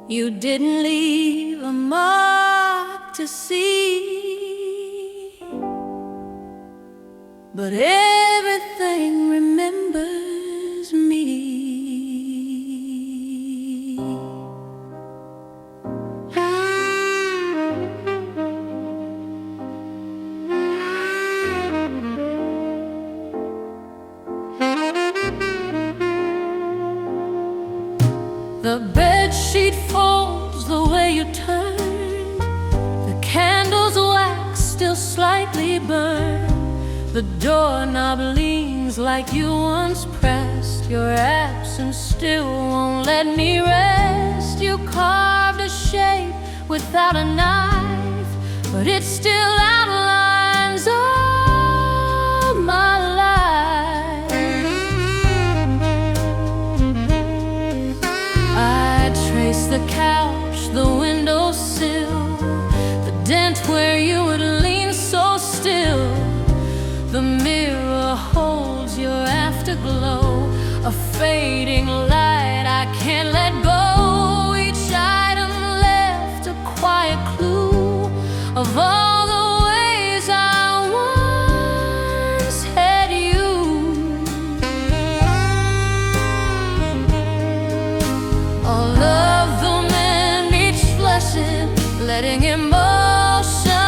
You didn't leave a mark to see, but everything remembers me. The bedsheet folds the way you turned, the candle's wax still slightly burned, the doorknob leans like you once pressed. Your absence still won't let me rest. You carved a shape without a knife, but it still outlines all my life. Trace the couch, the windowsill, the dent where you would lean so still. The mirror holds your afterglow, a fading light I can't let go. Each item left a quiet clue of all the ways I once had you. All of them and each lesson, letting emotion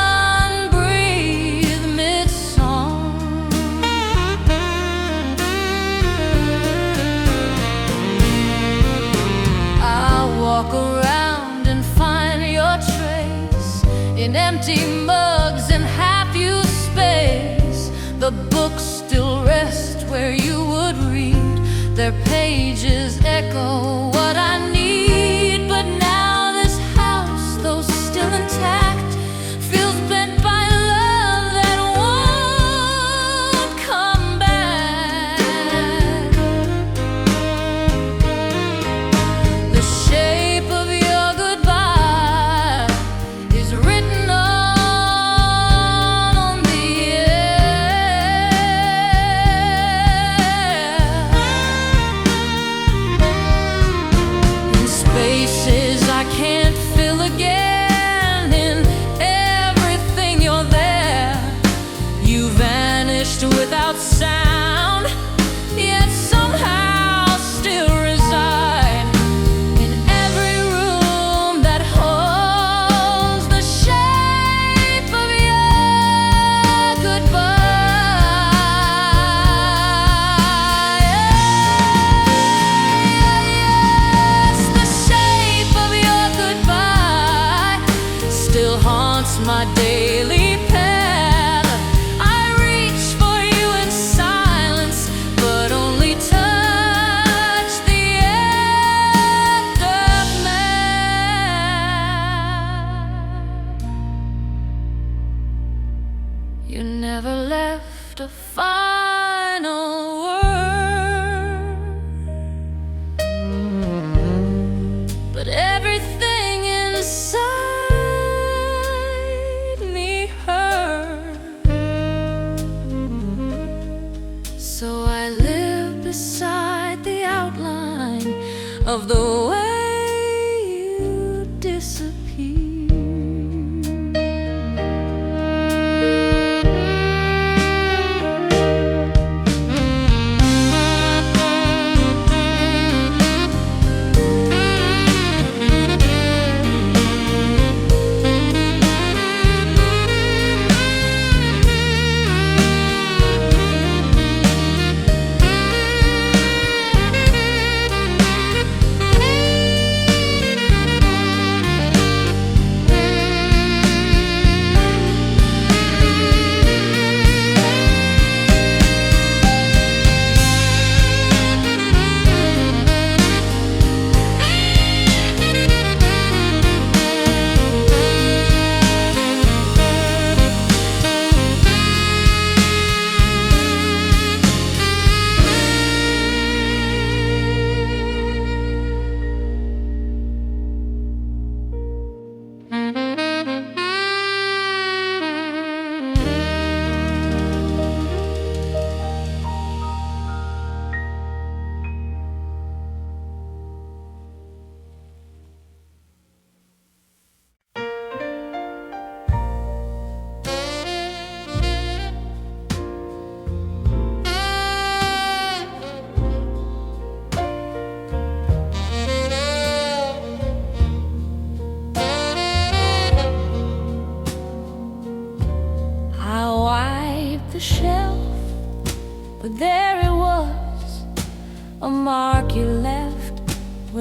breathe mid-song. I'll walk around and find your trace in empty mugs and half-used space. The books still rest where you would read, their pages echo what I need. But now this house, though still intact, feels bent by love that won't come back. The shape of your goodbye is written on the air. In spaces I can't fill again, in everything you're there. You vanished without sound, yet somehow still reside in every room that holds the shape of your goodbye. Yes, the shape of your goodbye still haunts my daily path. I reach for you in silence, but only touch the aftermath. You never left a final word, but everything inside me hurt. So I live beside the outline of the way you disappear.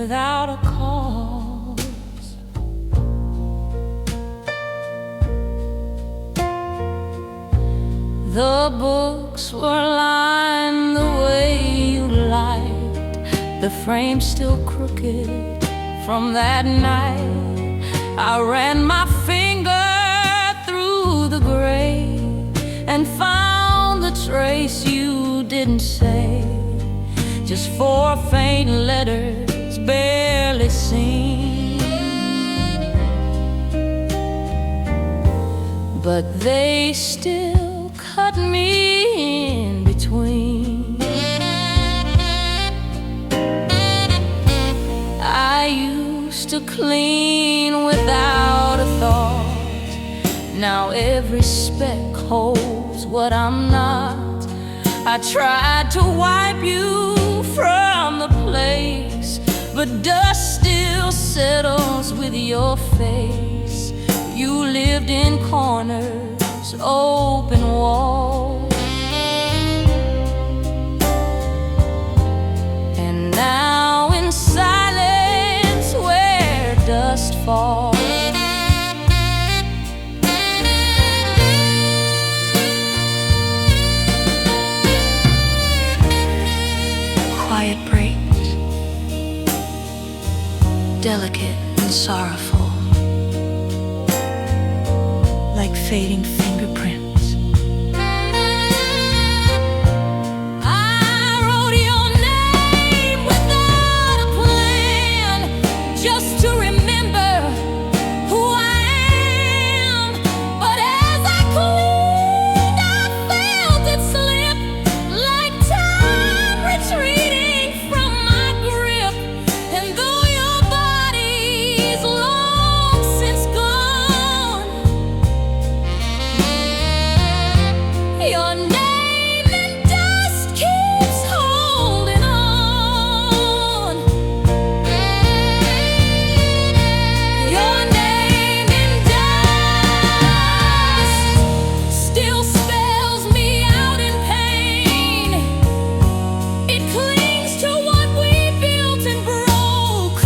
without a cause. The books were lined the way you liked, the frame still crooked from that night. I ran my finger through the gray and found the trace you didn't say, just 4 faint letters barely seen. But they still cut me in between. I used to clean without a thought. Now every speck holds what I'm not. I tried to wipe you from the place, but dust still settles with your face. You lived in corners, open walls, and now in silence where dust falls. Quiet breaks, delicate and sorrowful, like fading fingerprints. I wrote your name without a plan, just to remember who I am. But as I cleaned, I felt it slip, like time retreating from my grip. And though your body's long since gone, your name in dust keeps holding on. Your name in dust still spells me out in pain. It clings to what we built and broke,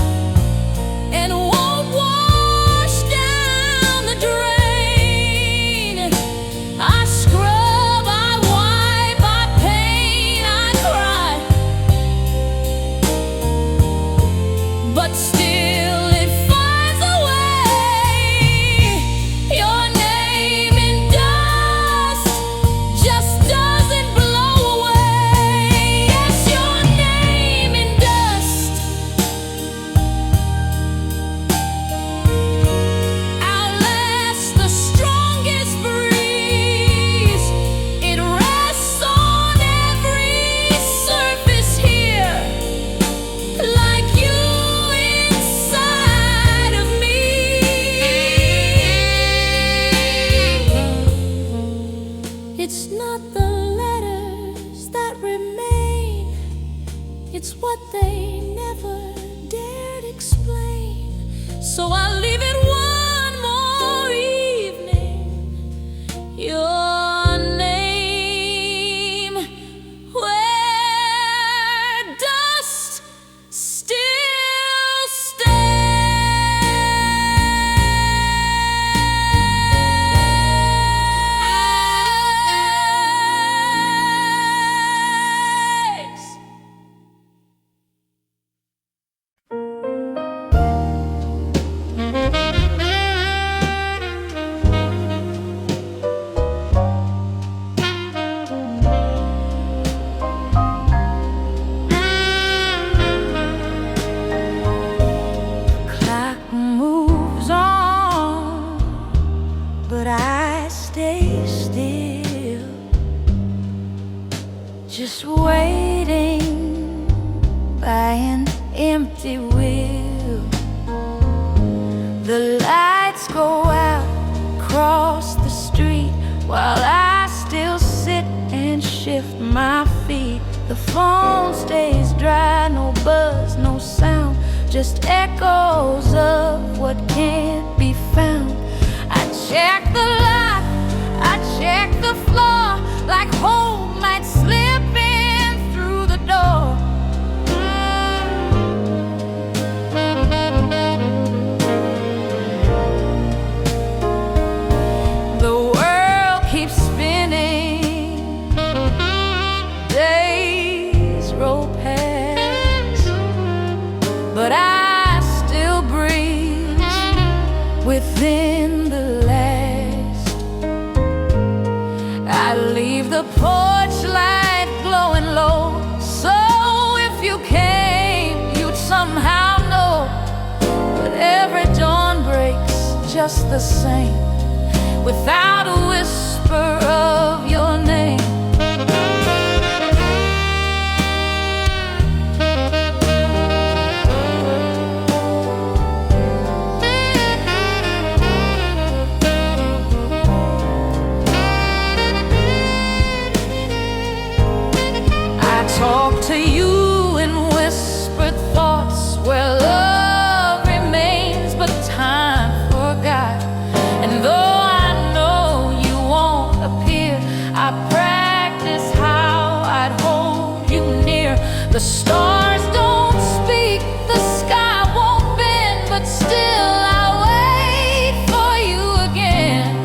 and won't wash down the drain. I scrub, I wipe, I paint, I cry, but still it finds a way. Your name in dust just doesn't blow away. Yes, your name in dust outlasts the strongest breeze. It rests on every surface here, like you inside of me. It's not the letters that remain, it's what they never dared explain. So I'll leave it one more evening. Your name where dust still stays. Clock moves on, but I stay still, just waiting by an empty wheel. The lights go out across the street while I still sit and shift my feet. The phone stays dry, no buzz, no sound, just echoes of what can't be found. I check the lock, I check the floor, like home might slip in through the door. within the last. I leave the porch light glowing low, so if you came, you'd somehow know. But every dawn breaks just the same, without a whisper of your name. Talk to you in whispered thoughts, where love remains but time forgot. And though I know you won't appear, I practice how I'd hold you near. The stars don't speak, the sky won't bend, but still I'll wait for you again.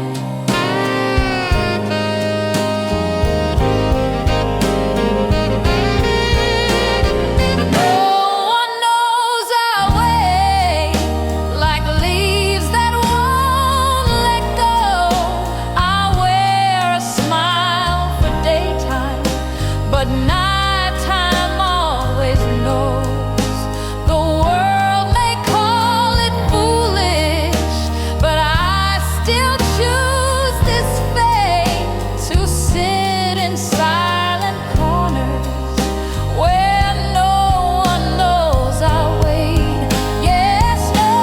But nighttime always knows. The world may call it foolish, but I still choose this fate to sit in silent corners where no one knows I wait. Yes, no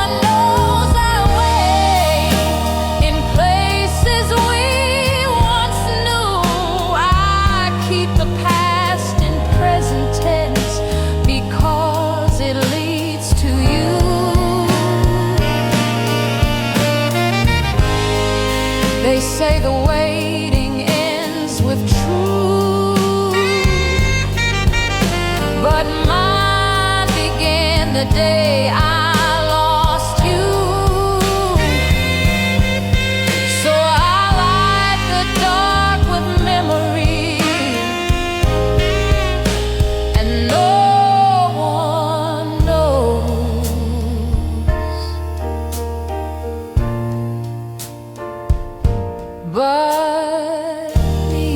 one knows I wait. In places we once knew, I keep the past in present tense because it leads to you. They say the waiting ends with truth, but mine began the day I lost you. So I light the dark with memory, and no one knows but me.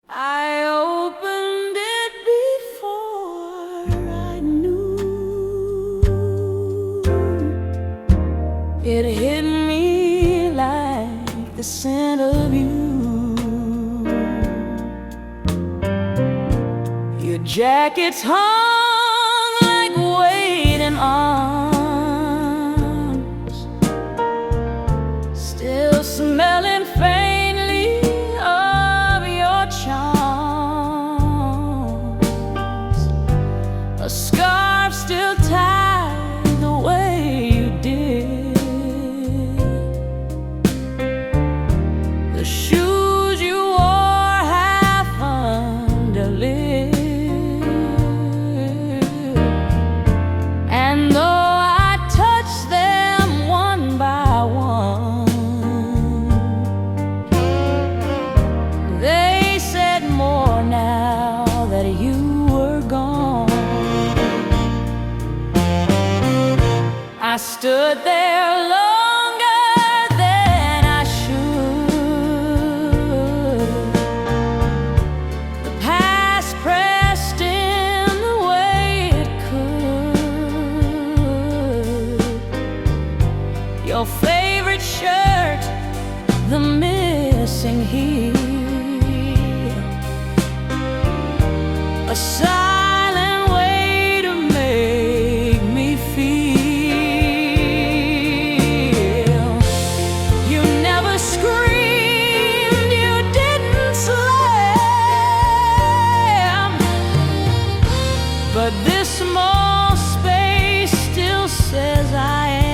I opened it before I knew. It hit me like the scent of you. Your jacket's hung like waiting arms, still smelling faintly of your charms. A scarf still tied the way you did. The shoes you wore half underlit. And though I touched them one by one, they said more now that you were gone. I stood there longer than I should. The past pressed in the way it could. your favorite shirt, the missing heel, a silent way to make me feel. You never screamed, you didn't slam, but this small space still says I am.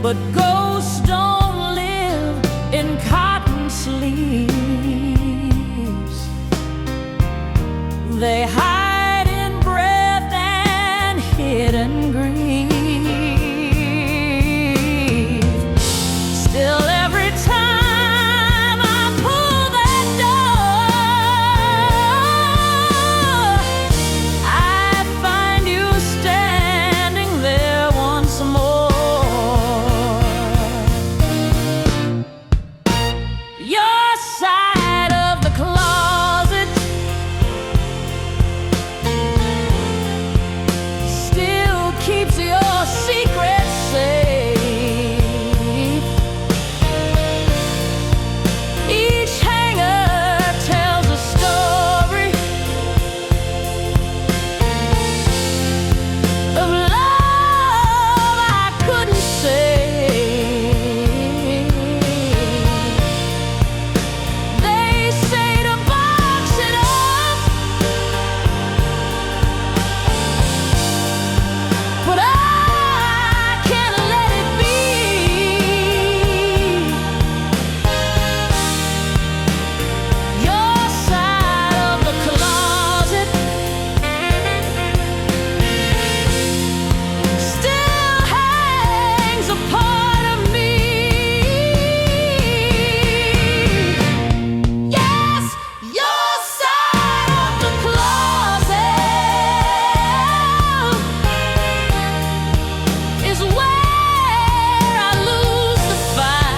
But ghosts don't live in cotton sleeves. They hide in breath and hidden grief. Still every time I pull that door, I find you standing there once more. Your side of the closet still keeps your secrets safe. Each hanger tells a story of love I couldn't say. They say to box it up, but I can't let it be. Your side of the closet still hangs a part of me. Yes, your side of the closet is where I lose the fight.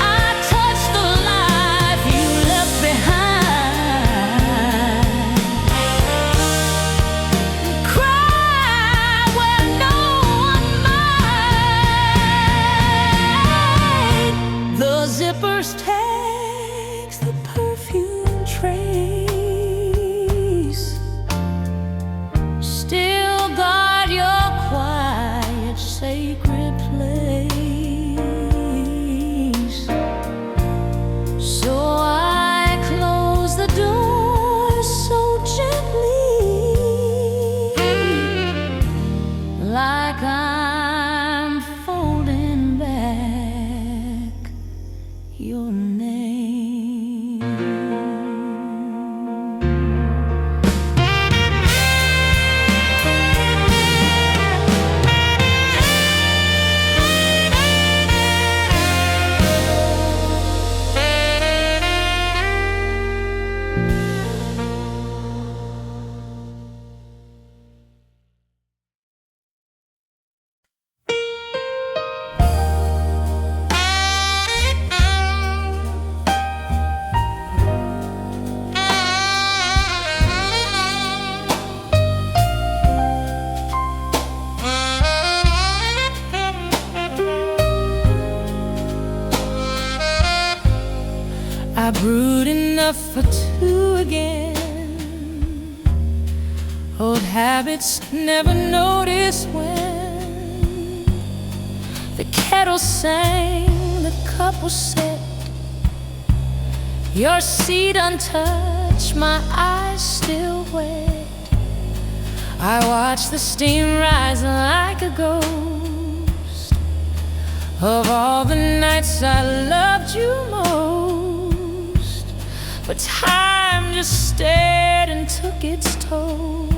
I touch the life you left behind, cry where no one might. The zippers takes the perfume trace, still guard your quiet, sacred place. So I close the door so gently, like I'm folding back your name. I brewed enough for two again. Old habits never noticed when the kettle sang, the cup was set. Your seat untouched, my eyes still wet. I watch the steam rise like a ghost of all the nights I loved you most. But time just stared and took its toll.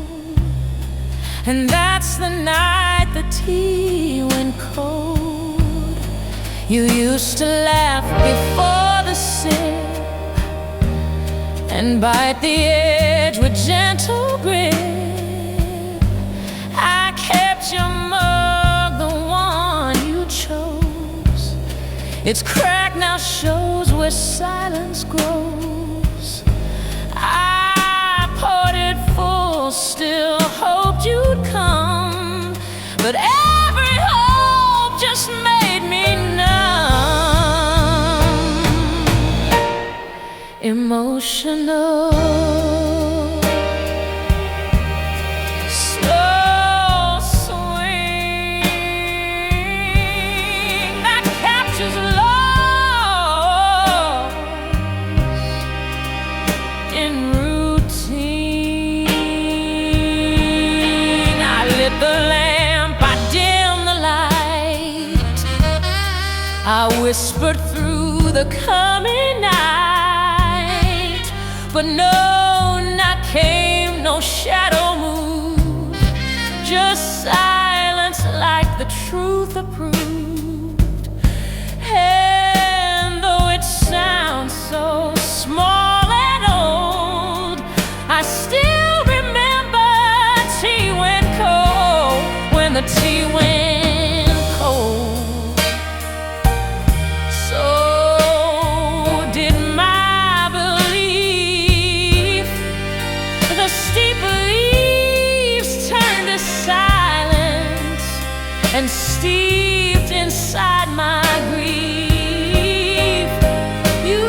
And that's the night the tea went cold. You used to laugh before the sip and bite the edge with gentle grip. I kept your mug, the one you chose. Its crack now shows where silence grows. I poured it full, still hoped you'd come, but every hope just made me numb. Emotional, slow swing that captures lost in routine. I lit the lamp, I dimmed the light, I whispered through the coming night. But no night came, no shadow moved, just silence like the truth approved. And though it sounds so small and old, I still remember tea went cold, when the tea went cold. So did my belief. The steep leaves turned to silence and steeped inside my grief. You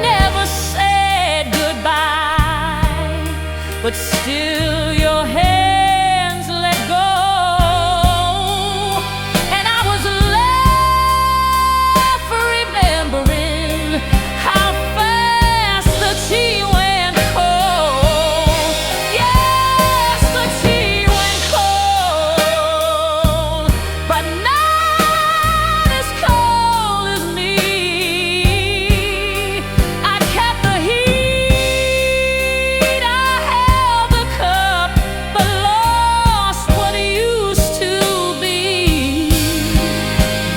never said goodbye, but still your hands let go. And I was left remembering how fast the tea went cold. Yes, the tea went cold, but not as cold as me. I kept the heat, I held the cup, but lost what used to be.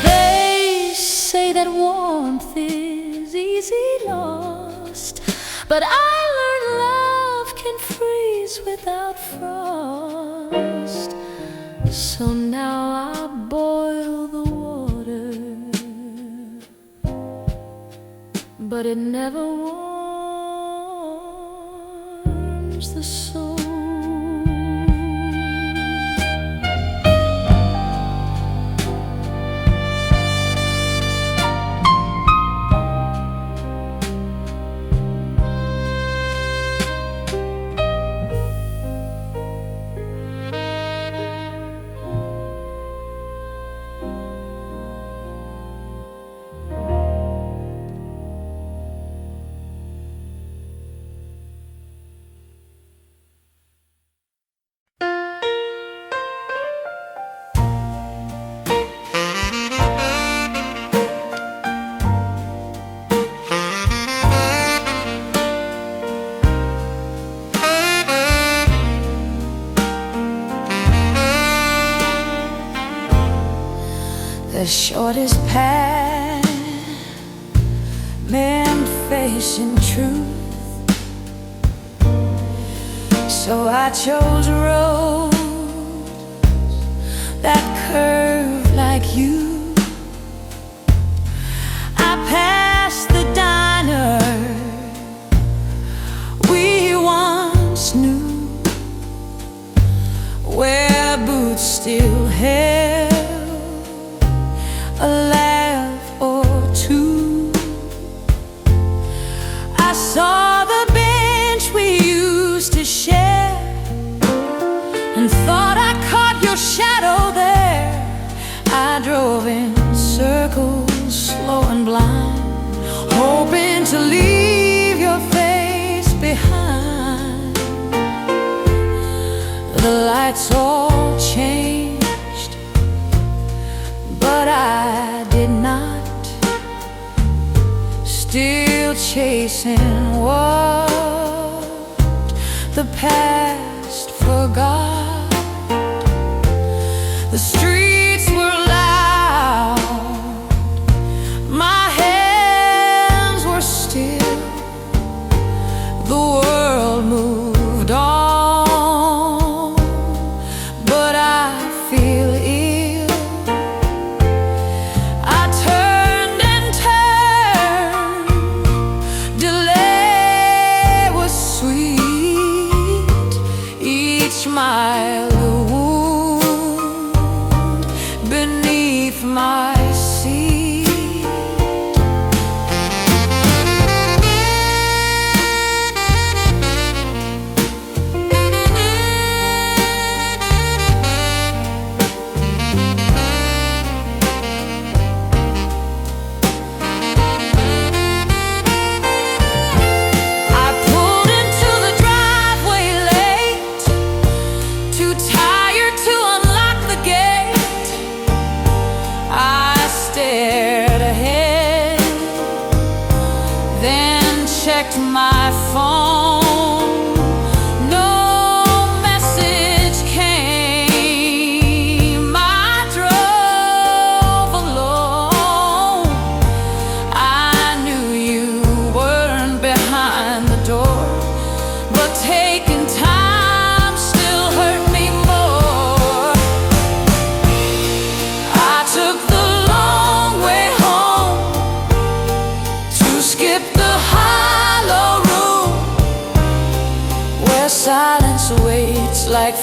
They say that warmth is easy lost, but I learned love can freeze without frost. So now I boil the water, but it never warms the soul. The shortest path meant facing truth, so I chose roads that curve like you. I passed the diner we once knew, where boots still held a laugh or two. I saw the bench we used to share and thought I caught your shadow there. I drove in circles, slow and blind, hoping to leave The lights all changed, but I did not. Still chasing what the past forgot. The streets were loud, my hands were still. The world moved on, but I feel ill. I turned and turned, delay was sweet. Each mile a wound beneath my seat. Checked my phone, no message came. I drove alone. I knew you weren't behind the door, but taking time still hurt me more. I took the long way home to skip the silence waits like